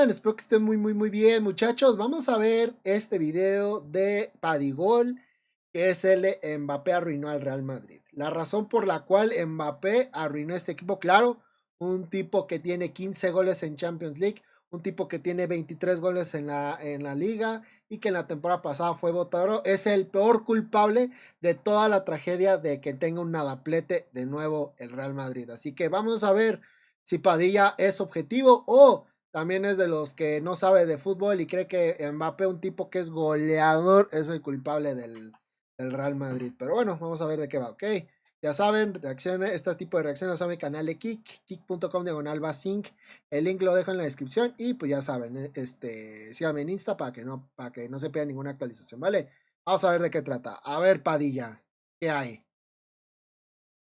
andan? Espero que estén muy bien, muchachos. Vamos a ver este video de Padigol, que es el Mbappé arruinó al Real Madrid. La razón por la cual Mbappé arruinó este equipo, claro, un tipo que tiene 15 goles en Champions League, un tipo que tiene 23 goles en la liga y que en la temporada pasada fue votado, es el peor culpable de toda la tragedia de que tenga un nadaplete de nuevo el Real Madrid. Así que vamos a ver si Padilla es objetivo o también es de los que no sabe de fútbol y cree que Mbappé, un tipo que es goleador, es el culpable del Real Madrid. Pero bueno, vamos a ver de qué va, ok. Ya saben, reacciones, este tipo de reacciones a mi canal de kick.com/Basync. El link lo dejo en la descripción y pues ya saben, síganme en Insta para que no se pierda ninguna actualización, ¿vale? Vamos a ver de qué trata. A ver, Padilla, ¿qué hay?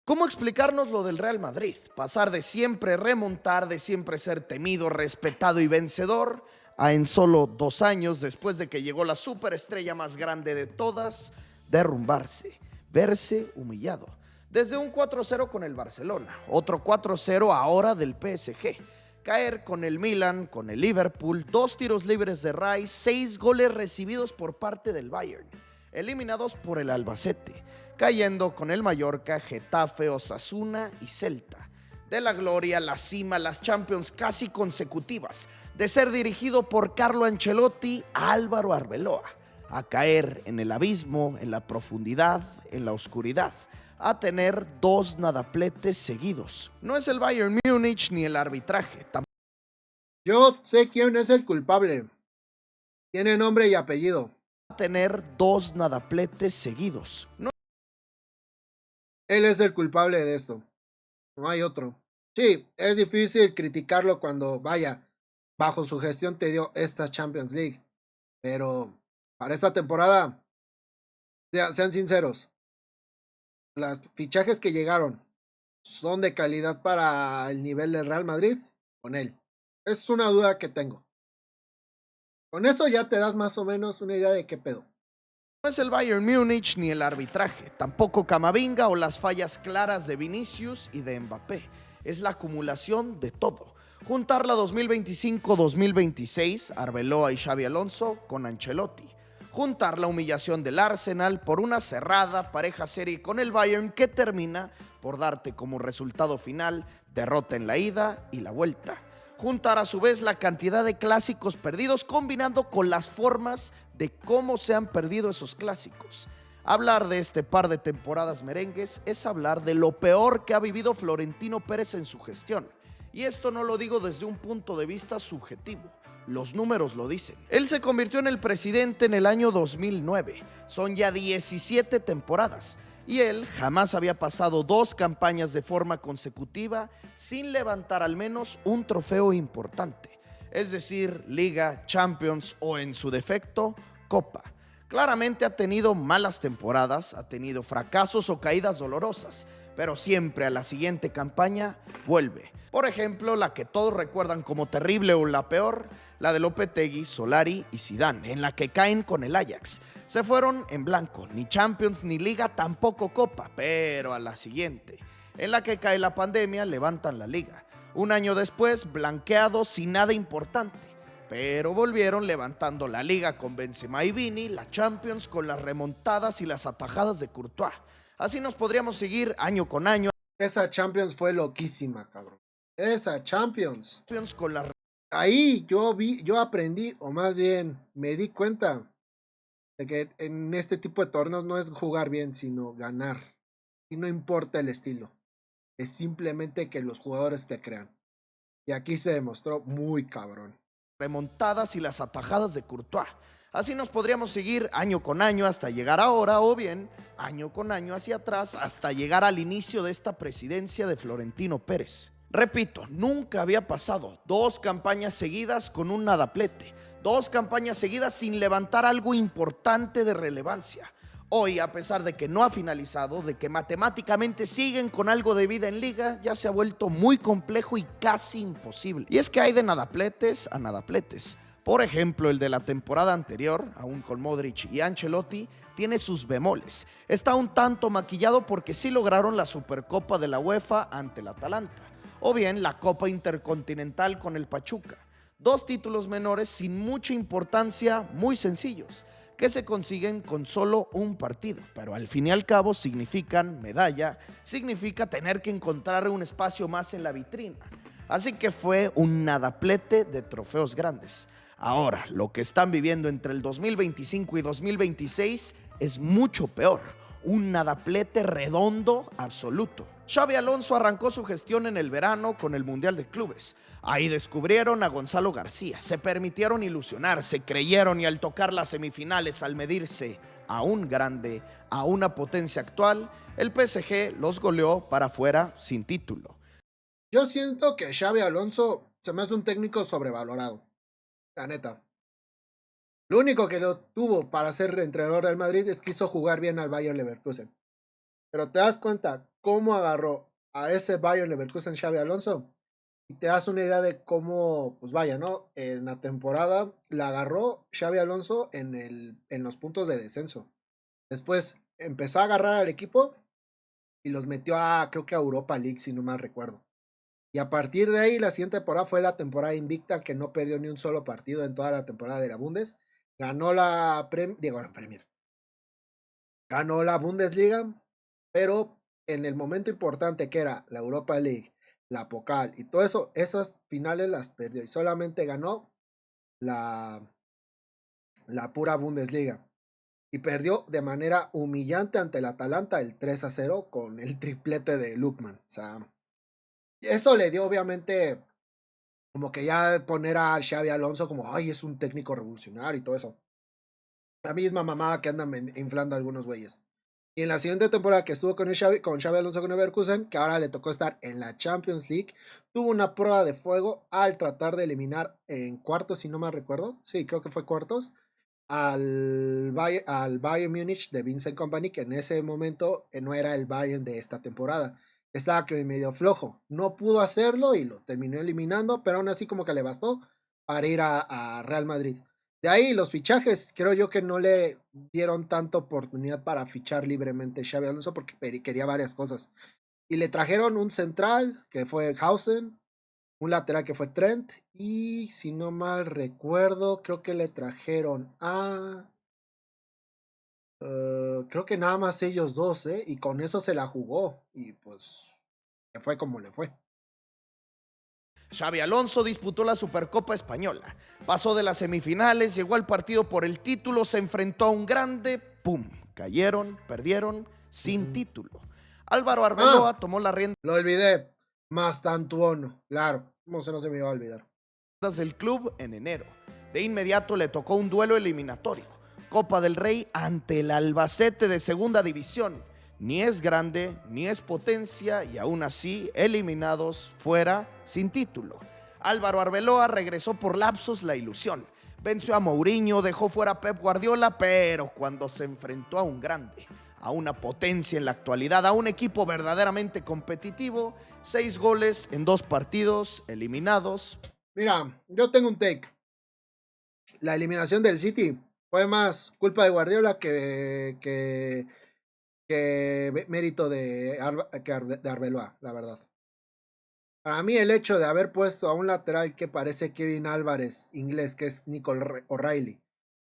¿Cómo explicarnos lo del Real Madrid? Pasar de siempre remontar, de siempre ser temido, respetado y vencedor, a en solo 2 años, después de que llegó la superestrella más grande de todas, derrumbarse, verse humillado. Desde un 4-0 con el Barcelona, otro 4-0 ahora del PSG. Caer con el Milan, con el Liverpool, 2 tiros libres de Rice, 6 goles recibidos por parte del Bayern. Eliminados por el Albacete, cayendo con el Mallorca, Getafe, Osasuna y Celta. De la gloria, la cima, las Champions casi consecutivas, de ser dirigido por Carlo Ancelotti a Álvaro Arbeloa, a caer en el abismo, en la profundidad, en la oscuridad, a tener 2 nadapletes seguidos. No es el Bayern Múnich ni el arbitraje. Yo sé quién es el culpable. Tiene nombre y apellido. A tener 2 nadapletes seguidos. No. Él es el culpable de esto. No hay otro. Sí, es difícil criticarlo cuando, vaya, bajo su gestión te dio esta Champions League. Pero para esta temporada, sean sinceros, los fichajes que llegaron son de calidad para el nivel del Real Madrid con él. Es una duda que tengo. Con eso ya te das más o menos una idea de qué pedo. No es el Bayern Múnich ni el arbitraje, tampoco Camavinga o las fallas claras de Vinicius y de Mbappé. Es la acumulación de todo. Juntar la 2025-2026, Arbeloa y Xabi Alonso, con Ancelotti. Juntar la humillación del Arsenal por una cerrada pareja serie con el Bayern que termina por darte como resultado final derrota en la ida y la vuelta. Juntar a su vez la cantidad de clásicos perdidos combinando con las formas de cómo se han perdido esos clásicos. Hablar de este par de temporadas merengues es hablar de lo peor que ha vivido Florentino Pérez en su gestión. Y esto no lo digo desde un punto de vista subjetivo. Los números lo dicen. Él se convirtió en el presidente en el año 2009. Son ya 17 temporadas. Y él jamás había pasado 2 campañas de forma consecutiva sin levantar al menos un trofeo importante. Es decir, Liga, Champions o en su defecto, Copa. Claramente ha tenido malas temporadas, ha tenido fracasos o caídas dolorosas, pero siempre a la siguiente campaña vuelve. Por ejemplo, la que todos recuerdan como terrible o la peor, la de Lopetegui, Solari y Zidane, en la que caen con el Ajax. Se fueron en blanco, ni Champions ni Liga, tampoco Copa, pero a la siguiente, en la que cae la pandemia, levantan la Liga. Un año después, blanqueados sin nada importante, pero volvieron levantando la Liga con Benzema y Vini, la Champions con las remontadas y las atajadas de Courtois. Así nos podríamos seguir año con año. Esa Champions fue loquísima, cabrón. Esa Champions. Con las Ahí yo aprendí, o más bien me di cuenta de que en este tipo de torneos no es jugar bien, sino ganar. Y no importa el estilo. Es simplemente que los jugadores te crean. Y aquí se demostró muy cabrón. remontadas y las atajadas de Courtois. Así nos podríamos seguir año con año hasta llegar ahora, o bien año con año hacia atrás hasta llegar al inicio de esta presidencia de Florentino Pérez. Repito, nunca había pasado 2 campañas seguidas con un nadaplete, 2 campañas seguidas sin levantar algo importante de relevancia. Hoy, a pesar de que no ha finalizado, de que matemáticamente siguen con algo de vida en liga, ya se ha vuelto muy complejo y casi imposible. Y es que hay de nadapletes a nadapletes. Por ejemplo, el de la temporada anterior, aún con Modric y Ancelotti, tiene sus bemoles. Está un tanto maquillado porque sí lograron la Supercopa de la UEFA ante el Atalanta, o bien la Copa Intercontinental con el Pachuca. 2 títulos menores sin mucha importancia, muy sencillos, que se consiguen con solo un partido, pero al fin y al cabo significan medalla, significa tener que encontrar un espacio más en la vitrina. Así que fue un nadaplete de trofeos grandes. Ahora, lo que están viviendo entre el 2025 y 2026 es mucho peor, un nadaplete redondo absoluto. Xabi Alonso arrancó su gestión en el verano con el Mundial de Clubes. Ahí descubrieron a Gonzalo García, se permitieron ilusionarse, creyeron y al tocar las semifinales, al medirse a un grande, a una potencia actual, el PSG los goleó para afuera sin título. Yo siento que Xabi Alonso se me hace un técnico sobrevalorado, la neta. Lo único que lo tuvo para ser entrenador del Madrid es que quiso jugar bien al Bayern Leverkusen. Pero te das cuenta cómo agarró a ese Bayern Leverkusen Xabi Alonso y te das una idea de cómo, pues vaya, ¿no? En la temporada la agarró Xabi Alonso en los puntos de descenso. Después empezó a agarrar al equipo y los metió creo que a Europa League, si no mal recuerdo. Y a partir de ahí, la siguiente temporada fue la temporada invicta, que no perdió ni un solo partido en toda la temporada de la Bundes. Ganó la Premier. Ganó la Bundesliga, pero en el momento importante que era la Europa League, la Pokal y todo eso, esas finales las perdió y solamente ganó la pura Bundesliga. Y perdió de manera humillante ante el Atalanta el 3-0 con el triplete de Lookman. O sea, eso le dio obviamente como que ya poner a Xabi Alonso como, ay, es un técnico revolucionario y todo eso. La misma mamada que andan inflando a algunos güeyes. Y en la siguiente temporada que estuvo con Xabi Alonso con Leverkusen, que ahora le tocó estar en la Champions League, tuvo una prueba de fuego al tratar de eliminar en cuartos, si no mal recuerdo. Sí, creo que fue cuartos. Al Bayern Múnich de Vincent Kompany, que en ese momento no era el Bayern de esta temporada. Estaba que medio flojo. No pudo hacerlo y lo terminó eliminando, pero aún así como que le bastó para ir a Real Madrid. De ahí los fichajes, creo yo que no le dieron tanta oportunidad para fichar libremente Xabi Alonso porque quería varias cosas. Y le trajeron un central, que fue Hausen, un lateral que fue Trent, y si no mal recuerdo, creo que le trajeron creo que nada más ellos dos, y con eso se la jugó, y pues le fue como le fue. Xabi Alonso disputó la Supercopa Española, pasó de las semifinales, llegó al partido por el título, se enfrentó a un grande, ¡pum! Cayeron, perdieron, sin título. Álvaro Arbeloa tomó la rienda. Lo olvidé, Mastantuono, claro, ¿cómo se me iba a olvidar? Del club en enero. De inmediato le tocó un duelo eliminatorio, Copa del Rey ante el Albacete de Segunda División. Ni es grande, ni es potencia y aún así eliminados fuera sin título. Álvaro Arbeloa regresó por lapsos la ilusión. Venció a Mourinho, dejó fuera a Pep Guardiola, pero cuando se enfrentó a un grande, a una potencia en la actualidad, a un equipo verdaderamente competitivo, 6 goles en 2 partidos, eliminados. Mira, yo tengo un take. La eliminación del City fue más culpa de Guardiola que mérito de Arbeloa, la verdad. Para mí el hecho de haber puesto a un lateral que parece Kevin Álvarez, inglés, que es Nicole O'Reilly,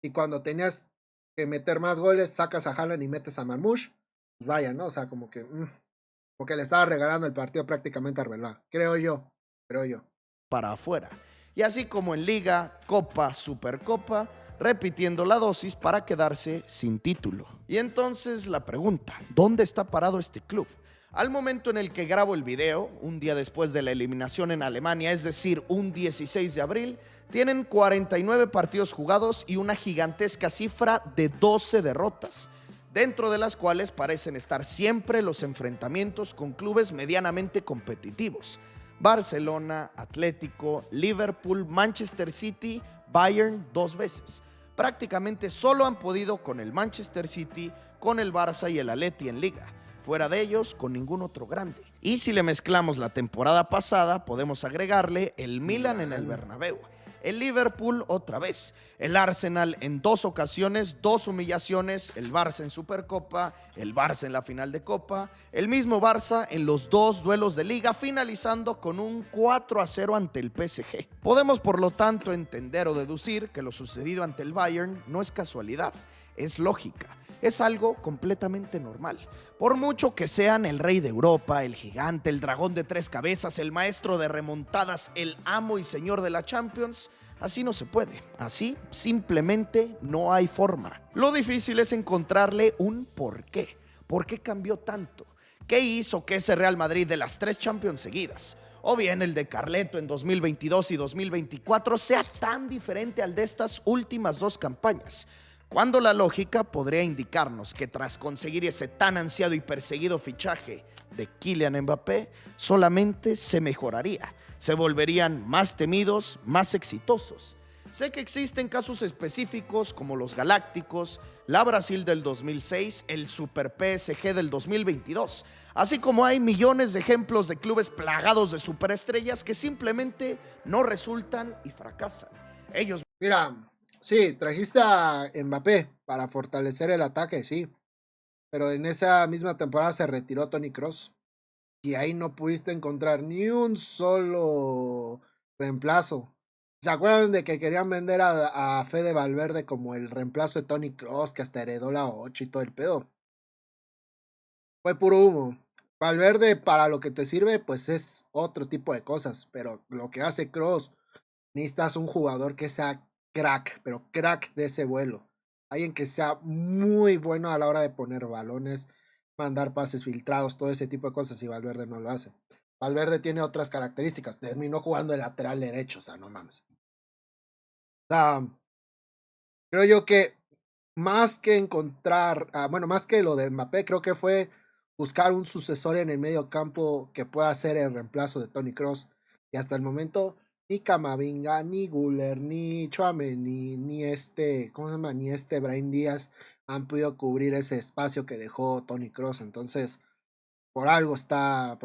y cuando tenías que meter más goles, sacas a Haaland y metes a Marmoush, pues vaya, ¿no? O sea, como que le estaba regalando el partido prácticamente a Arbeloa, creo yo. Para afuera. Y así como en Liga, Copa, Supercopa, repitiendo la dosis para quedarse sin título. Y entonces la pregunta, ¿dónde está parado este club? Al momento en el que grabo el video, un día después de la eliminación en Alemania, es decir, un 16 de abril, tienen 49 partidos jugados y una gigantesca cifra de 12 derrotas, dentro de las cuales parecen estar siempre los enfrentamientos con clubes medianamente competitivos. Barcelona, Atlético, Liverpool, Manchester City, Bayern 2 veces. Prácticamente solo han podido con el Manchester City, con el Barça y el Atleti en Liga. Fuera de ellos, con ningún otro grande. Y si le mezclamos la temporada pasada, podemos agregarle el Milan en el Bernabéu, el Liverpool otra vez, el Arsenal en 2 ocasiones, 2 humillaciones, el Barça en Supercopa, el Barça en la final de Copa, el mismo Barça en los 2 duelos de Liga, finalizando con un 4-0 ante el PSG. Podemos por lo tanto entender o deducir que lo sucedido ante el Bayern no es casualidad, es lógica. Es algo completamente normal. Por mucho que sean el rey de Europa, el gigante, el dragón de 3 cabezas, el maestro de remontadas, el amo y señor de la Champions, así no se puede. Así simplemente no hay forma. Lo difícil es encontrarle un porqué. ¿Por qué cambió tanto? ¿Qué hizo que ese Real Madrid de las 3 Champions seguidas, o bien el de Carleto en 2022 y 2024, sea tan diferente al de estas últimas 2 campañas? Cuando la lógica podría indicarnos que tras conseguir ese tan ansiado y perseguido fichaje de Kylian Mbappé, solamente se mejoraría, se volverían más temidos, más exitosos. Sé que existen casos específicos como los Galácticos, la Brasil del 2006, el Super PSG del 2022, así como hay millones de ejemplos de clubes plagados de superestrellas que simplemente no resultan y fracasan. Ellos Mira, sí, trajiste a Mbappé para fortalecer el ataque, sí. Pero en esa misma temporada se retiró Toni Kroos. Y ahí no pudiste encontrar ni un solo reemplazo. ¿Se acuerdan de que querían vender a Fede Valverde como el reemplazo de Toni Kroos, que hasta heredó la 8 y todo el pedo? Fue puro humo. Valverde para lo que te sirve, pues es otro tipo de cosas. Pero lo que hace Kroos, necesitas un jugador que sea crack, pero crack de ese vuelo. Alguien que sea muy bueno a la hora de poner balones, mandar pases filtrados, todo ese tipo de cosas, y Valverde no lo hace. Valverde tiene otras características, terminó jugando de lateral derecho, o sea, no mames. O sea, creo yo que más que encontrar, bueno, más que lo de Mbappé, creo que fue buscar un sucesor en el medio campo que pueda ser el reemplazo de Toni Kroos. Y hasta el momento, ni Camavinga, ni Guller, ni Tchouaméni, ni este, ¿cómo se llama? Ni este Brahim Díaz han podido cubrir ese espacio que dejó Toni Kroos. Entonces, por algo está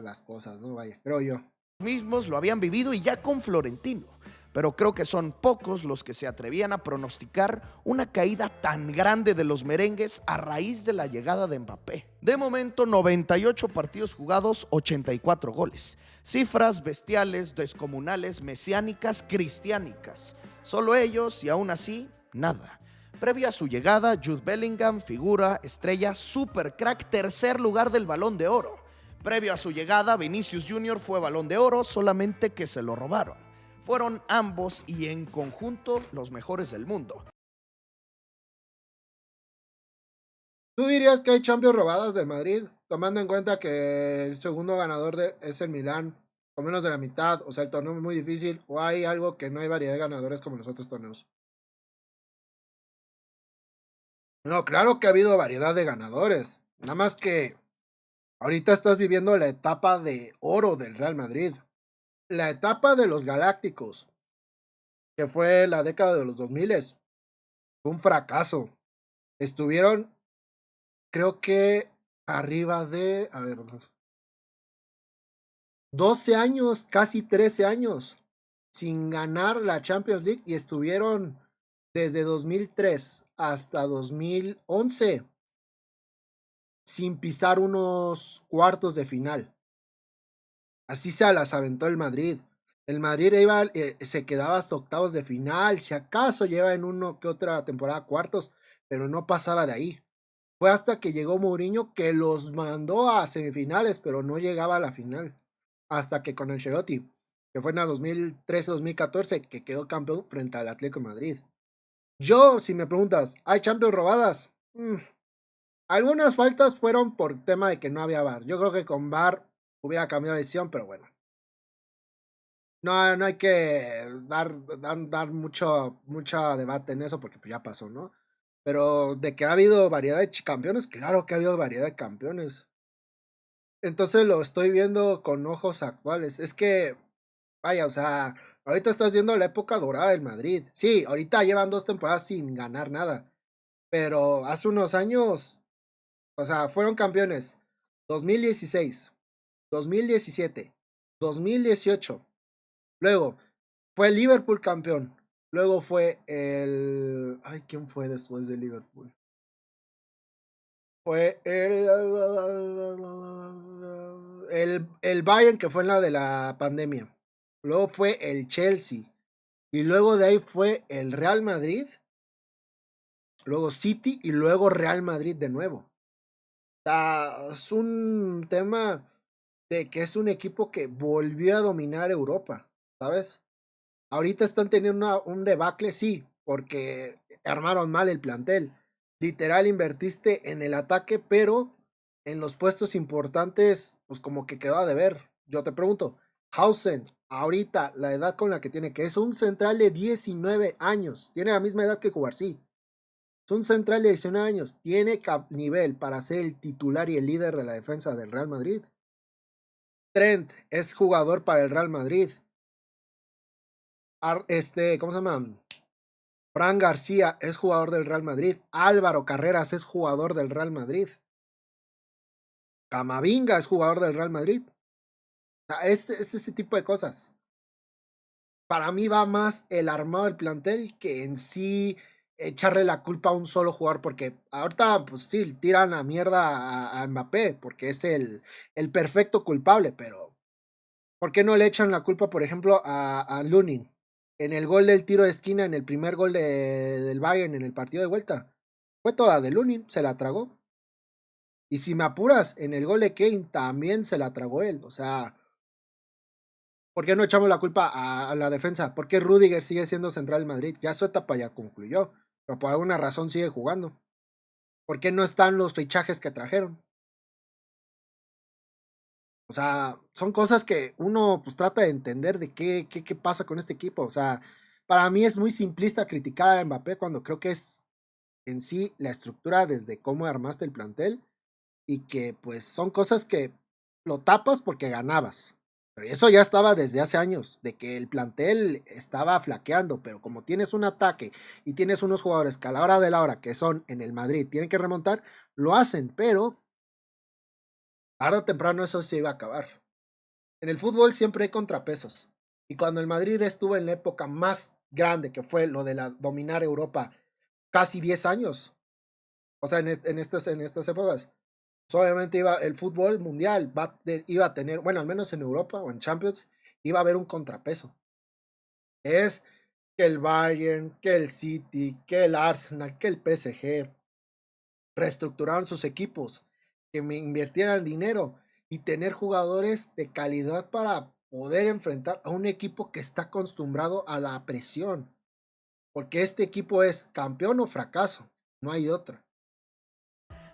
las cosas, ¿no? Vaya, creo yo. mismos lo habían vivido y ya con Florentino, pero creo que son pocos los que se atrevían a pronosticar una caída tan grande de los merengues a raíz de la llegada de Mbappé. De momento, 98 partidos jugados, 84 goles. Cifras bestiales, descomunales, mesiánicas, cristiánicas. Solo ellos y aún así, nada. Previo a su llegada, Jude Bellingham, figura, estrella, super crack, tercer lugar del Balón de Oro. Previo a su llegada, Vinicius Jr. fue Balón de Oro, solamente que se lo robaron. Fueron ambos y en conjunto los mejores del mundo. ¿Tú dirías que hay Champions robadas del Madrid? Tomando en cuenta que el segundo ganador es el Milán, o menos de la mitad, o sea, el torneo es muy difícil, o hay algo que no hay variedad de ganadores como en los otros torneos. No, claro que ha habido variedad de ganadores, nada más que ahorita estás viviendo la etapa de oro del Real Madrid, la etapa de los Galácticos, que fue la década de los 2000, fue un fracaso. Estuvieron, creo que arriba de, a ver, 12 años, casi 13 años, sin ganar la Champions League y estuvieron desde 2003 hasta 2011 sin pisar unos cuartos de final. Así se las aventó el Madrid. El Madrid iba, se quedaba hasta octavos de final, si acaso lleva en uno que otra temporada cuartos, pero no pasaba de ahí. Fue hasta que llegó Mourinho que los mandó a semifinales, pero no llegaba a la final. Hasta que con Ancelotti, que fue en el 2013-2014, que quedó campeón frente al Atlético de Madrid. Yo, si me preguntas, ¿hay Champions robadas? Algunas faltas fueron por tema de que no había VAR. Yo creo que con VAR hubiera cambiado de decisión, pero bueno. No, no hay que dar mucho debate en eso porque pues ya pasó, ¿no? Pero de que ha habido variedad de campeones, claro que ha habido variedad de campeones. Entonces lo estoy viendo con ojos actuales. Es que, vaya, o sea, ahorita estás viendo la época dorada del Madrid. Sí, ahorita llevan 2 temporadas sin ganar nada. Pero hace unos años, o sea, fueron campeones 2016, 2017, 2018. Luego, Fue el Liverpool campeón. Luego fue el... Ay, ¿quién fue después de Liverpool? Fue el Bayern, que fue en la de la pandemia. Luego fue el Chelsea. Y luego de ahí fue el Real Madrid. Luego City y luego Real Madrid de nuevo. O sea, es un tema de que es un equipo que volvió a dominar Europa, ¿sabes? Ahorita están teniendo un debacle, sí, porque armaron mal el plantel. Literal invertiste en el ataque, pero en los puestos importantes, pues como que quedó a deber. Yo te pregunto, Hausen, ahorita la edad con la que tiene, que es un central de 19 años, tiene la misma edad que Cubarsí. Es un central de 19 años, tiene nivel para ser el titular y el líder de la defensa del Real Madrid. Trent es jugador para el Real Madrid. ¿Cómo se llama? Fran García es jugador del Real Madrid. Álvaro Carreras es jugador del Real Madrid. Camavinga es jugador del Real Madrid. O sea, es ese tipo de cosas. Para mí va más el armado del plantel que en sí echarle la culpa a un solo jugador. Porque ahorita, pues sí, tiran a mierda a Mbappé porque es el perfecto culpable. Pero, ¿por qué no le echan la culpa, por ejemplo, a Lunin? En el gol del tiro de esquina, en el primer gol del Bayern en el partido de vuelta. Fue toda de Lunin, se la tragó. Y si me apuras, en el gol de Kane también se la tragó él. O sea, ¿por qué no echamos la culpa a la defensa? ¿Por qué Rüdiger sigue siendo central del Madrid? Ya su etapa ya concluyó, pero por alguna razón sigue jugando. ¿Por qué no están los fichajes que trajeron? O sea, son cosas que uno pues trata de entender de qué pasa con este equipo. O sea, para mí es muy simplista criticar a Mbappé cuando creo que es en sí la estructura desde cómo armaste el plantel y que pues son cosas que lo tapas porque ganabas. Pero eso ya estaba desde hace años, de que el plantel estaba flaqueando, pero como tienes un ataque y tienes unos jugadores que a la hora de la hora, que son en el Madrid, tienen que remontar, lo hacen, pero tarde o temprano eso se iba a acabar. En el fútbol siempre hay contrapesos. Y cuando el Madrid estuvo en la época más grande, que fue lo de dominar Europa, casi 10 años, o sea, en estas épocas, pues obviamente el fútbol mundial iba a tener, bueno, al menos en Europa o en Champions, iba a haber un contrapeso. Es que el Bayern, que el City, que el Arsenal, que el PSG reestructuraron sus equipos, que me invirtieran dinero y tener jugadores de calidad para poder enfrentar a un equipo que está acostumbrado a la presión. Porque este equipo es campeón o fracaso, no hay otra.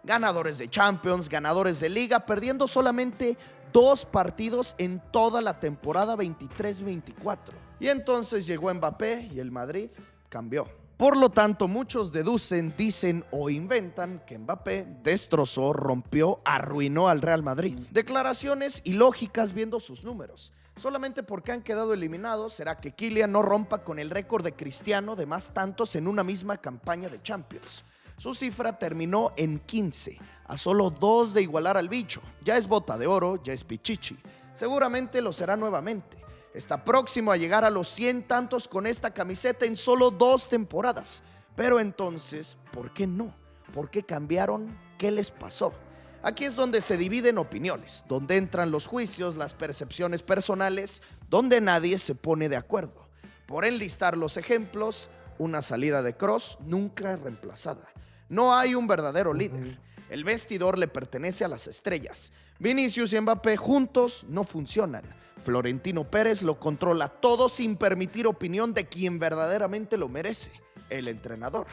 Ganadores de Champions, ganadores de Liga, perdiendo solamente 2 partidos en toda la temporada 23-24. Y entonces llegó Mbappé y el Madrid cambió. Por lo tanto, muchos deducen, dicen o inventan que Mbappé destrozó, rompió, arruinó al Real Madrid. Declaraciones ilógicas viendo sus números. Solamente porque han quedado eliminados, será que Kylian no rompa con el récord de Cristiano de más tantos en una misma campaña de Champions. Su cifra terminó en 15, a solo 2 de igualar al bicho. Ya es bota de oro, ya es pichichi. Seguramente lo será nuevamente. Está próximo a llegar a los 100 tantos con esta camiseta en solo 2 temporadas. Pero entonces, ¿por qué no? ¿Por qué cambiaron? ¿Qué les pasó? Aquí es donde se dividen opiniones, donde entran los juicios, las percepciones personales, donde nadie se pone de acuerdo. Por enlistar los ejemplos, una salida de Kroos nunca reemplazada. No hay un verdadero líder. El vestidor le pertenece a las estrellas. Vinicius y Mbappé juntos no funcionan. Florentino Pérez lo controla todo sin permitir opinión de quien verdaderamente lo merece, el entrenador.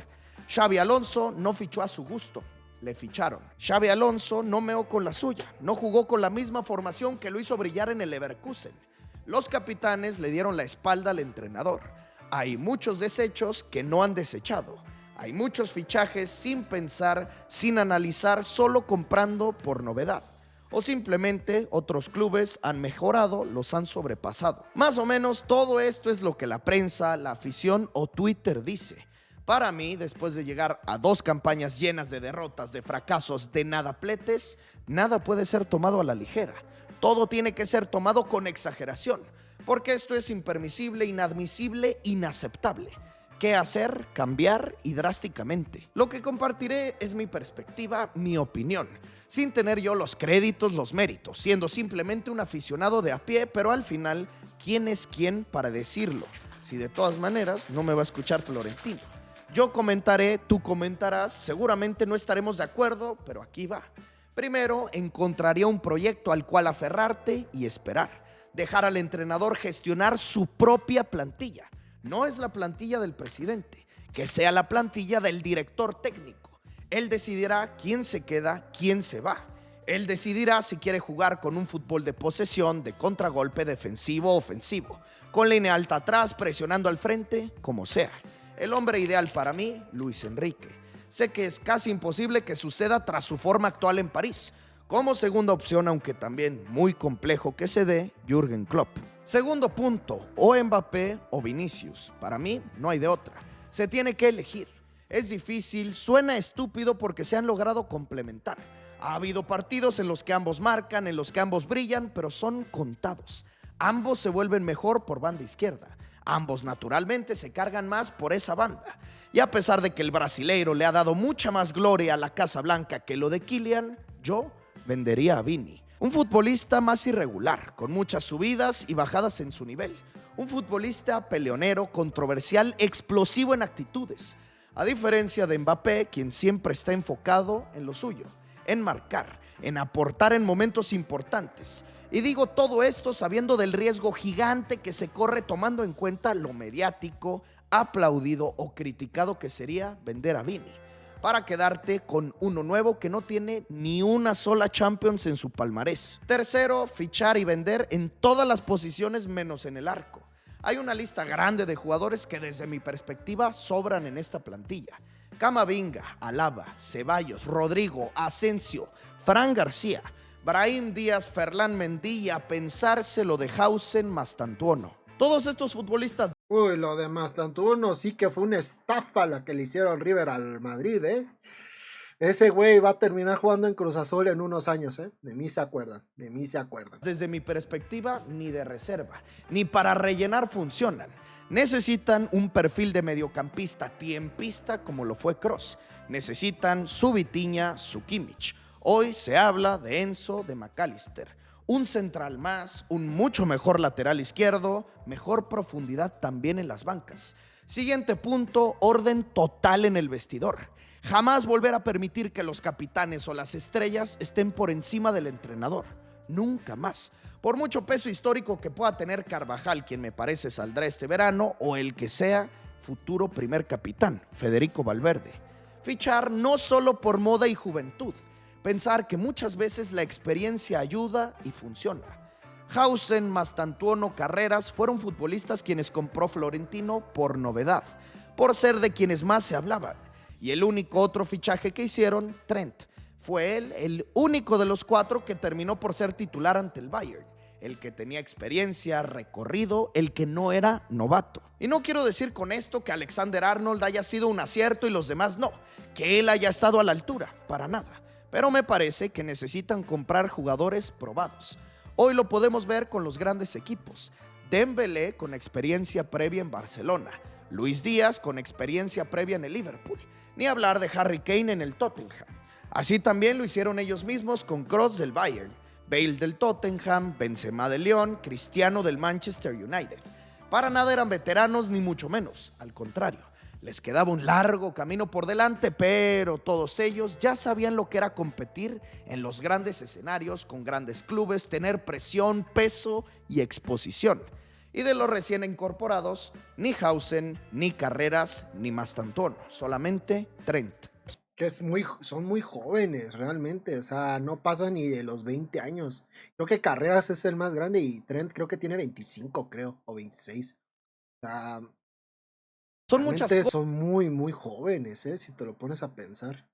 Xabi Alonso no fichó a su gusto, le ficharon. Xabi Alonso no meó con la suya, no jugó con la misma formación que lo hizo brillar en el Leverkusen. Los capitanes le dieron la espalda al entrenador. Hay muchos desechos que no han desechado. Hay muchos fichajes sin pensar, sin analizar, solo comprando por novedad. O simplemente otros clubes han mejorado, los han sobrepasado. Más o menos todo esto es lo que la prensa, la afición o Twitter dice. Para mí, después de llegar a 2 campañas llenas de derrotas, de fracasos, de nadapletes, nada puede ser tomado a la ligera. Todo tiene que ser tomado con exageración. porque esto es impermisible, inadmisible, inaceptable. ¿Qué hacer? Cambiar y drásticamente. Lo que compartiré es mi perspectiva, mi opinión, sin tener yo los créditos, los méritos, siendo simplemente un aficionado de a pie, pero al final, ¿quién es quién para decirlo? Si de todas maneras no me va a escuchar Florentino. Yo comentaré, tú comentarás, seguramente no estaremos de acuerdo, pero aquí va. Primero, encontraría un proyecto al cual aferrarte y esperar. Dejar al entrenador gestionar su propia plantilla. No es la plantilla del presidente, que sea la plantilla del director técnico. Él decidirá quién se queda, quién se va. Él decidirá si quiere jugar con un fútbol de posesión, de contragolpe, defensivo, ofensivo, con línea alta atrás, presionando al frente, como sea. El hombre ideal para mí, Luis Enrique. Sé que es casi imposible que suceda tras su forma actual en París. Como segunda opción, aunque también muy complejo que se dé, Jürgen Klopp. Segundo punto, o Mbappé o Vinicius. Para mí no hay de otra. Se tiene que elegir. Es difícil, suena estúpido porque se han logrado complementar. Ha habido partidos en los que ambos marcan, en los que ambos brillan, pero son contados. Ambos se vuelven mejor por banda izquierda. Ambos naturalmente se cargan más por esa banda. Y a pesar de que el brasileiro le ha dado mucha más gloria a la Casa Blanca que lo de Kylian, yo vendería a Vini. Un futbolista más irregular, con muchas subidas y bajadas en su nivel. Un futbolista peleonero, controversial, explosivo en actitudes. A diferencia de Mbappé, quien siempre está enfocado en lo suyo, en marcar, en aportar en momentos importantes. Y digo todo esto sabiendo del riesgo gigante que se corre tomando en cuenta lo mediático, aplaudido o criticado que sería vender a Vini, para quedarte con uno nuevo que no tiene ni una sola Champions en su palmarés. Tercero, fichar y vender en todas las posiciones menos en el arco. Hay una lista grande de jugadores que desde mi perspectiva sobran en esta plantilla. Camavinga, Alaba, Ceballos, Rodrigo, Asensio, Fran García, Brahim Díaz, Ferland Mendy y a pensárselo de Hausen, Mastantuono. Todos estos futbolistas... Uy, lo de Mastantuono sí que fue una estafa la que le hicieron River al Madrid, ¿eh? Ese güey va a terminar jugando en Cruz Azul en unos años, ¿eh? De mí se acuerdan, de mí se acuerdan. Desde mi perspectiva, ni de reserva, ni para rellenar funcionan. Necesitan un perfil de mediocampista tiempista como lo fue Kroos. Necesitan su Vitinha, su Kimmich. Hoy se habla de Enzo, de McAllister. Un central más, un mucho mejor lateral izquierdo, mejor profundidad también en las bancas. Siguiente punto, orden total en el vestidor. Jamás volver a permitir que los capitanes o las estrellas estén por encima del entrenador. Nunca más. Por mucho peso histórico que pueda tener Carvajal, quien me parece saldrá este verano, o el que sea futuro primer capitán, Federico Valverde. Fichar no solo por moda y juventud. Pensar que muchas veces la experiencia ayuda y funciona. Hausen, Mastantuono, Carreras fueron futbolistas quienes compró Florentino por novedad, por ser de quienes más se hablaban. Y el único otro fichaje que hicieron, Trent. Fue él el único de los cuatro que terminó por ser titular ante el Bayern. El que tenía experiencia, recorrido, el que no era novato. Y no quiero decir con esto que Alexander Arnold haya sido un acierto y los demás no, que él haya estado a la altura, para nada. Pero me parece que necesitan comprar jugadores probados. Hoy lo podemos ver con los grandes equipos. Dembélé con experiencia previa en Barcelona. Luis Díaz con experiencia previa en el Liverpool. Ni hablar de Harry Kane en el Tottenham. Así también lo hicieron ellos mismos con Kroos del Bayern, Bale del Tottenham, Benzema del Lyon, Cristiano del Manchester United. Para nada eran veteranos ni mucho menos, al contrario. Les quedaba un largo camino por delante, pero todos ellos ya sabían lo que era competir en los grandes escenarios, con grandes clubes, tener presión, peso y exposición. Y de los recién incorporados, ni Hausen, ni Carreras, ni Mastantuono, solamente Trent. Que son muy jóvenes realmente, o sea, no pasan ni de los 20 años. Creo que Carreras es el más grande y Trent creo que tiene 25, creo, o 26. O sea, son muy jóvenes, si te lo pones a pensar.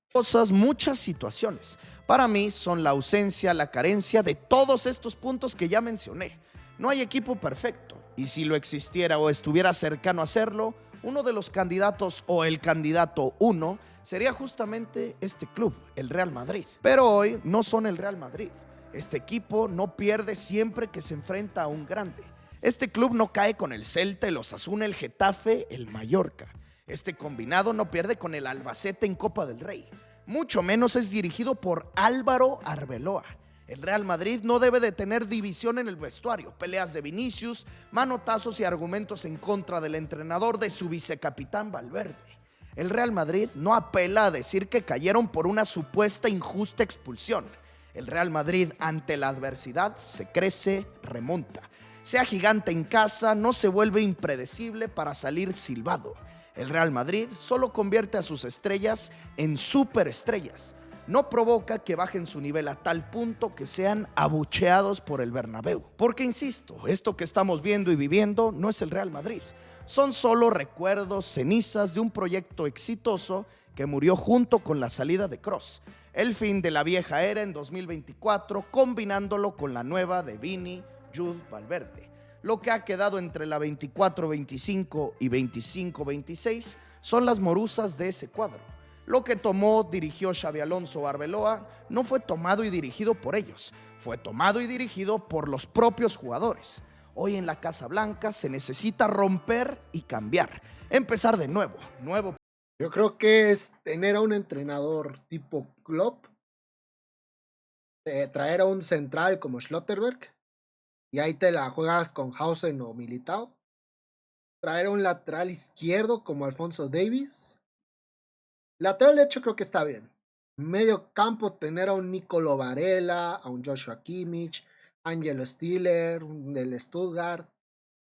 Muchas situaciones. Para mí son la ausencia, la carencia de todos estos puntos que ya mencioné. No hay equipo perfecto, y si lo existiera o estuviera cercano a serlo, uno de los candidatos o el candidato uno sería justamente este club, el Real Madrid. Pero hoy no son el Real Madrid. Este equipo no pierde siempre que se enfrenta a un grande. Este club no cae con el Celta, el Osasuna, el Getafe, el Mallorca. Este combinado no pierde con el Albacete en Copa del Rey. Mucho menos es dirigido por Álvaro Arbeloa. El Real Madrid no debe de tener división en el vestuario, peleas de Vinicius, manotazos y argumentos en contra del entrenador de su vicecapitán Valverde. El Real Madrid no apela a decir que cayeron por una supuesta injusta expulsión. El Real Madrid ante la adversidad se crece, remonta. Sea gigante en casa, no se vuelve impredecible para salir silbado. El Real Madrid solo convierte a sus estrellas en superestrellas. No provoca que bajen su nivel a tal punto que sean abucheados por el Bernabéu. Porque insisto, esto que estamos viendo y viviendo no es el Real Madrid. Son solo recuerdos, cenizas de un proyecto exitoso que murió junto con la salida de Kroos. El fin de la vieja era en 2024, combinándolo con la nueva de Vini, Jude, Valverde. Lo que ha quedado entre la 24-25 y 25-26 son las morusas de ese cuadro. Lo que dirigió Xabi Alonso o Arbeloa no fue tomado y dirigido por ellos, fue tomado y dirigido por los propios jugadores. Hoy en la Casa Blanca se necesita romper y cambiar, empezar de nuevo. Yo creo que es tener a un entrenador tipo Klopp, traer a un central como Schlotterberg, y ahí te la juegas con Hausen o Militao. Traer a un lateral izquierdo como Alphonso Davies. Lateral derecho creo que está bien. Medio campo tener a un Nicolo Varela, a un Joshua Kimmich, Angelo Stiller, del Stuttgart.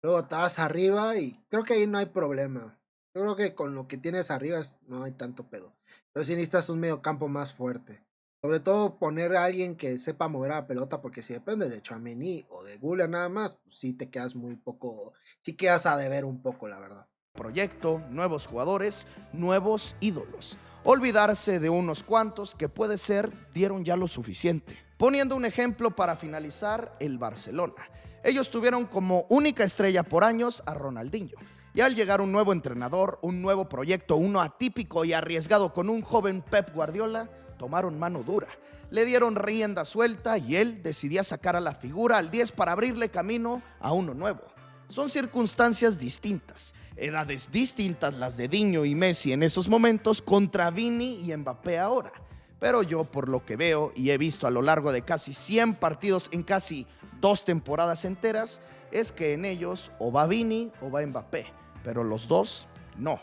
Luego te vas arriba y creo que ahí no hay problema. Yo creo que con lo que tienes arriba no hay tanto pedo. Pero si necesitas un medio campo más fuerte. Sobre todo poner a alguien que sepa mover a la pelota, porque si depende de Tchouaméni o de Güler nada más, pues sí te quedas muy poco, sí quedas a deber un poco, la verdad. Proyecto, nuevos jugadores, nuevos ídolos. Olvidarse de unos cuantos que puede ser dieron ya lo suficiente. Poniendo un ejemplo para finalizar, el Barcelona. Ellos tuvieron como única estrella por años a Ronaldinho. Y al llegar un nuevo entrenador, un nuevo proyecto, uno atípico y arriesgado con un joven Pep Guardiola, tomaron mano dura. Le dieron rienda suelta y él decidía sacar a la figura al 10 para abrirle camino a uno nuevo. Son circunstancias distintas, edades distintas las de Diño y Messi en esos momentos contra Vini y Mbappé ahora. Pero yo, por lo que veo y he visto a lo largo de casi 100 partidos en casi 2 temporadas enteras, es que en ellos o va Vini o va Mbappé, pero los dos no.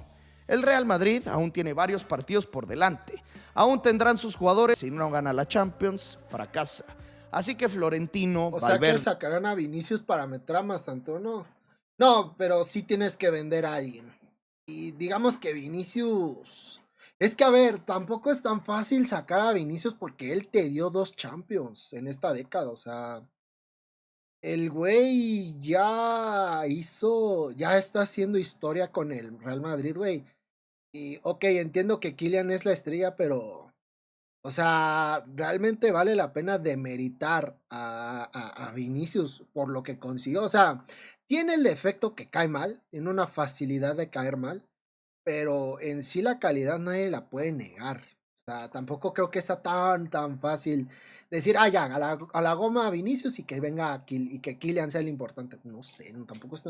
El Real Madrid aún tiene varios partidos por delante, aún tendrán sus jugadores, si no gana la Champions, fracasa. Así que Florentino, o sea, que sacarán a Vinicius para meter a más tanto, ¿no? No, pero sí tienes que vender a alguien. Y digamos que Vinicius... Es que, a ver, tampoco es tan fácil sacar a Vinicius porque él te dio 2 Champions en esta década. O sea, el güey ya está haciendo historia con el Real Madrid, güey. Y, ok, entiendo que Kylian es la estrella, pero... O sea, realmente vale la pena demeritar a Vinicius por lo que consiguió. O sea, tiene el efecto que cae mal, tiene una facilidad de caer mal, pero en sí la calidad nadie la puede negar. O sea, tampoco creo que sea tan fácil decir, ya, a la goma a Vinicius y que venga y que Kylian sea el importante. No sé, tampoco es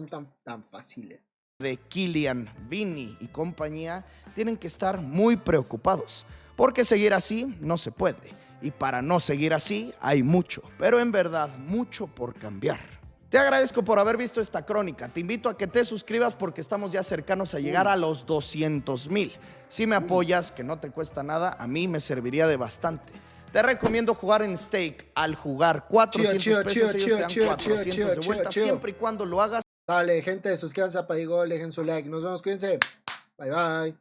tan fácil. De Kylian, Vini y compañía tienen que estar muy preocupados. Porque seguir así no se puede. Y para no seguir así hay mucho, pero en verdad mucho por cambiar. Te agradezco por haber visto esta crónica. Te invito a que te suscribas porque estamos ya cercanos a llegar a los 200,000. Si me apoyas, que no te cuesta nada, a mí me serviría de bastante. Te recomiendo jugar en Stake. Al jugar 400 pesos, ellos te dan 400 de vuelta, siempre y cuando lo hagas. Dale, gente, suscríbanse a Padigol, dejen su like. Nos vemos, cuídense. Bye, bye.